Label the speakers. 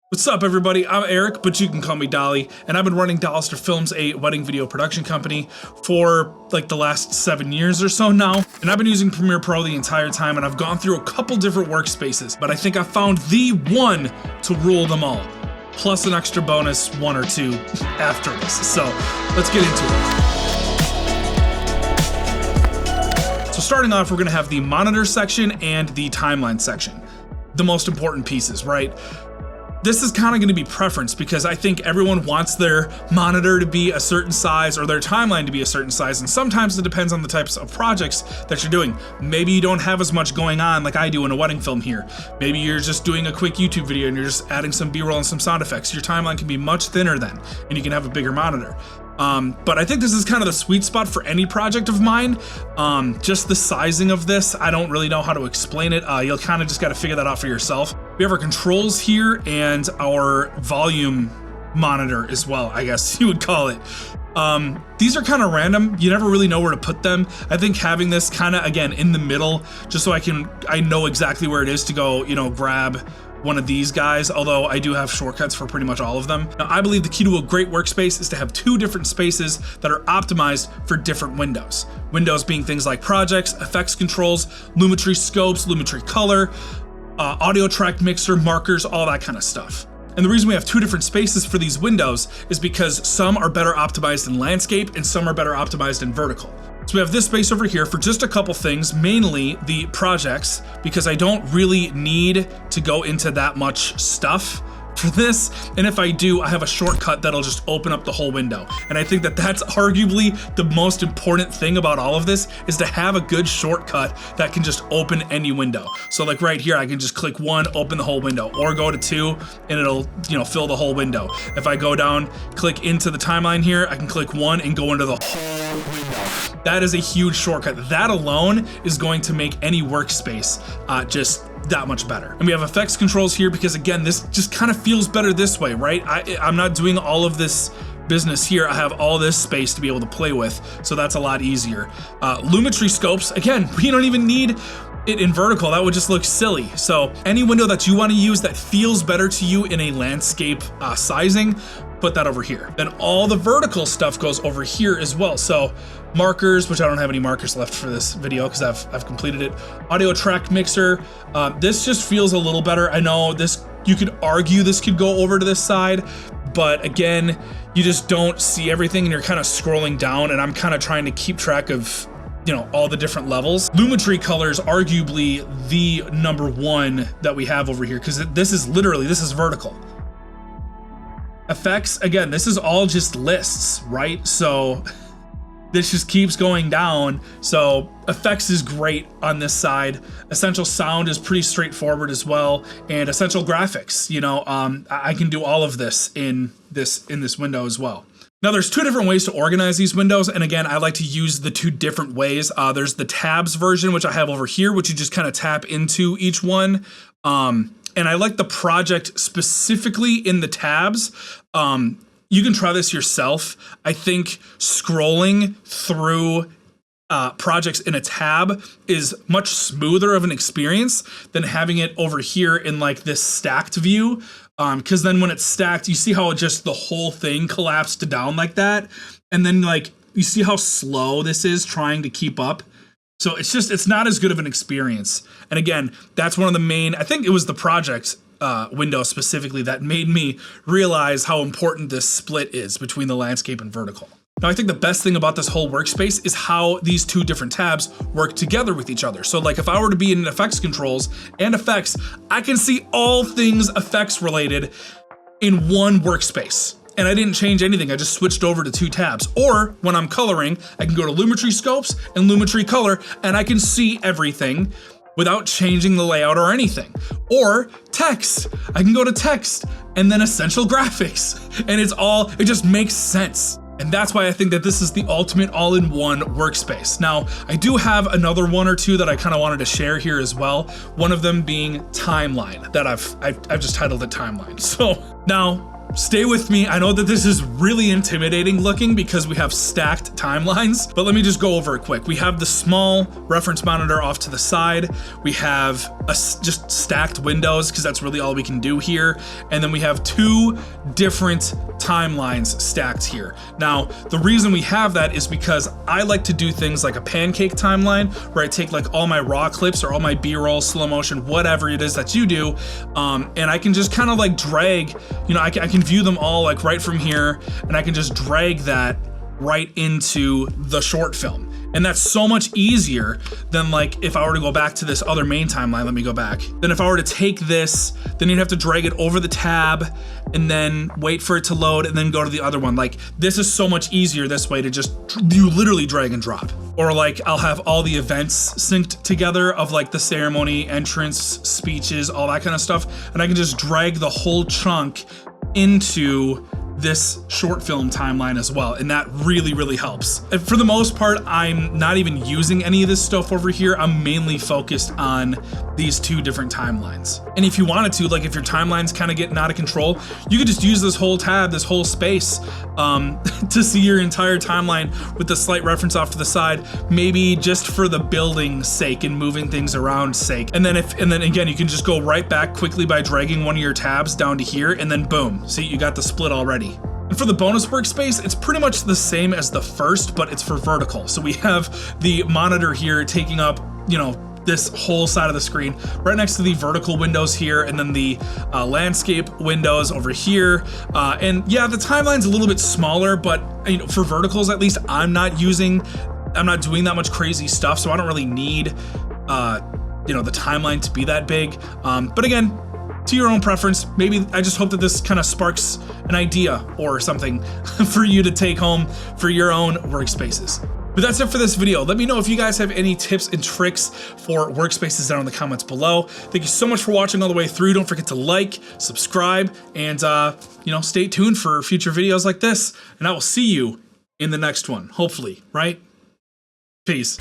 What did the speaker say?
Speaker 1: What's up, everybody? I'm Eric, but you can call me Dolly, and I've been running Dollister Films, a wedding video production company, for like the last 7 years or so now. And I've been using Premiere Pro the entire time, and I've gone through a couple different workspaces, but I think I found the one to rule them all, plus an extra bonus 1 or 2 after this. So let's get into it. So starting off, we're gonna have the monitor section and the timeline section. The most important pieces, right? This is kind of going to be preference because I think everyone wants their monitor to be a certain size or their timeline to be a certain size, and sometimes it depends on the types of projects that you're doing. Maybe you don't have as much going on like I do in a wedding film here. Maybe you're just doing a quick YouTube video and you're just adding some B-roll and some sound effects. Your timeline can be much thinner then, and you can have a bigger monitor. But I think this is kind of the sweet spot for any project of mine. Just the sizing of this, I don't really know how to explain it. You'll kind of just got to figure that out for yourself. We have our controls here and our volume monitor as well, I guess you would call it. These are kind of random. You never really know where to put them. I think having this kind of, again, in the middle, just so I know exactly where it is to go, you know, grab one of these guys, although I do have shortcuts for pretty much all of them. Now, I believe the key to a great workspace is to have 2 different spaces that are optimized for different windows. Windows being things like projects, effects controls, Lumetri scopes, Lumetri color, audio track mixer, markers, all that kind of stuff. And the reason we have 2 different spaces for these windows is because some are better optimized in landscape and some are better optimized in vertical. So we have this space over here for just a couple things, mainly the projects, because I don't really need to go into that much stuff for this. And if I do, I have a shortcut that'll just open up the whole window. And I think that that's arguably the most important thing about all of this, is to have a good shortcut that can just open any window. So like right here, I can just click 1, open the whole window, or go to 2 and it'll, you know, fill the whole window. If I go down, click into the timeline here, I can click 1 and go into the whole window. That is a huge shortcut. That alone is going to make any workspace just that much better. And we have effects controls here because, again, this just kind of feels better this way, right? I'm not doing all of this business here. I have all this space to be able to play with, so that's a lot easier. Lumetri scopes, again, we don't even need it in vertical. That would just look silly. So any window that you want to use that feels better to you in a landscape sizing, put that over here. Then all the vertical stuff goes over here as well. So markers, which I don't have any markers left for this video because I've completed it. Audio track mixer. This just feels a little better. I know this, you could argue this could go over to this side, but again, you just don't see everything and you're kind of scrolling down, and I'm kind of trying to keep track of, you know, all the different levels. Lumetri colors, arguably the #1 that we have over here, because this is vertical. Effects, again, this is all just lists, right? So this just keeps going down. So effects is great on this side. Essential sound is pretty straightforward as well. And essential graphics, you know, I can do all of this in this window as well. Now there's 2 different ways to organize these windows, and again, I like to use the 2 different ways. There's the tabs version, which I have over here, which you just kind of tap into each one. And I like the project specifically in the tabs. You can try this yourself. I think scrolling through projects in a tab is much smoother of an experience than having it over here in like this stacked view. Because then when it's stacked, you see how it just, the whole thing collapsed down like that. And then like, you see how slow this is trying to keep up. So it's not as good of an experience. And again, that's one of the main, I think it was the project window specifically that made me realize how important this split is between the landscape and vertical. Now, I think the best thing about this whole workspace is how these 2 different tabs work together with each other. So like if I were to be in effects controls and effects, I can see all things effects related in one workspace. And I didn't change anything, I just switched over to 2 tabs. Or when I'm coloring, I can go to Lumetri scopes and Lumetri color, and I can see everything without changing the layout or anything. Or text, I can go to text and then essential graphics, and it just makes sense. And that's why I think that this is the ultimate all-in-one workspace. Now, I do have another 1 or 2 that I kind of wanted to share here as well. One of them being timeline, that I've just titled it timeline. So now, stay with me. I know that this is really intimidating looking because we have stacked timelines, but let me just go over it quick. We have the small reference monitor off to the side. We have just stacked windows because that's really all we can do here. And then we have two different timelines stacked here. Now, the reason we have that is because I like to do things like a pancake timeline where I take like all my raw clips or all my B-roll, slow motion, whatever it is that you do, and I can just kind of like drag, I can view them all like right from here, and I can just drag that right into the short film. And that's so much easier than like if I were to go back to this other main timeline. Let me go back. Then if I were to take this, then you'd have to drag it over the tab and then wait for it to load and then go to the other one. Like this is so much easier this way to just, you literally drag and drop. Or like I'll have all the events synced together of like the ceremony, entrance, speeches, all that kind of stuff. And I can just drag the whole chunk into this short film timeline as well, and that really, really helps. And for the most part, I'm not even using any of this stuff over here. I'm mainly focused on these two different timelines. And if you wanted to, like if your timeline's kind of getting out of control, you could just use this whole tab, this whole space to see your entire timeline with the slight reference off to the side, maybe just for the building's sake and moving things around sake. And then again, you can just go right back quickly by dragging one of your tabs down to here, and then boom, see, you got the split already. And for the bonus workspace, it's pretty much the same as the first, but it's for vertical. So we have the monitor here taking up, this whole side of the screen, right next to the vertical windows here, and then the landscape windows over here. And yeah, the timeline's a little bit smaller, but for verticals, at least I'm not doing that much crazy stuff, so I don't really need, the timeline to be that big. But again, to your own preference. Maybe I just hope that this kind of sparks an idea or something for you to take home for your own workspaces. But that's it for this video. Let me know if you guys have any tips and tricks for workspaces down in the comments below. Thank you so much for watching all the way through. Don't forget to like, subscribe, and stay tuned for future videos like this. And I will see you in the next one, hopefully, right? Peace.